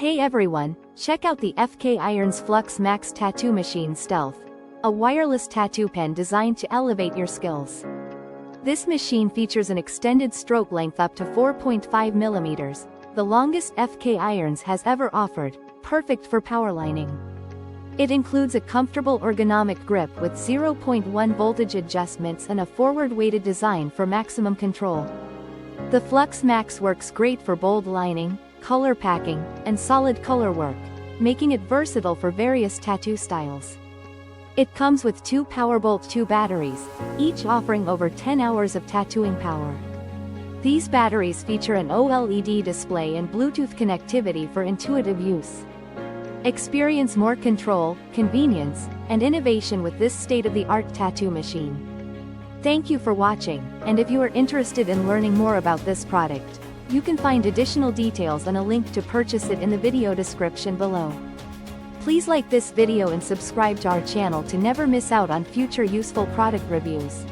Hey everyone, check out the FK Irons Flux Max Tattoo Machine Stealth, a wireless tattoo pen designed to elevate your skills. This machine features an extended stroke length up to 4.5 millimeters, the longest FK Irons has ever offered, perfect for powerlining. It includes a comfortable ergonomic grip with 0.1 voltage adjustments and a forward-weighted design for maximum control. The Flux Max works great for bold lining, color packing, and solid color work, making it versatile for various tattoo styles. It comes with two PowerBolt 2 batteries, each offering over 10 hours of tattooing power. These batteries feature an OLED display and Bluetooth connectivity for intuitive use. Experience more control, convenience, and innovation with this state-of-the-art tattoo machine. Thank you for watching, and if you are interested in learning more about this product, you can find additional details and a link to purchase it in the video description below. Please like this video and subscribe to our channel to never miss out on future useful product reviews.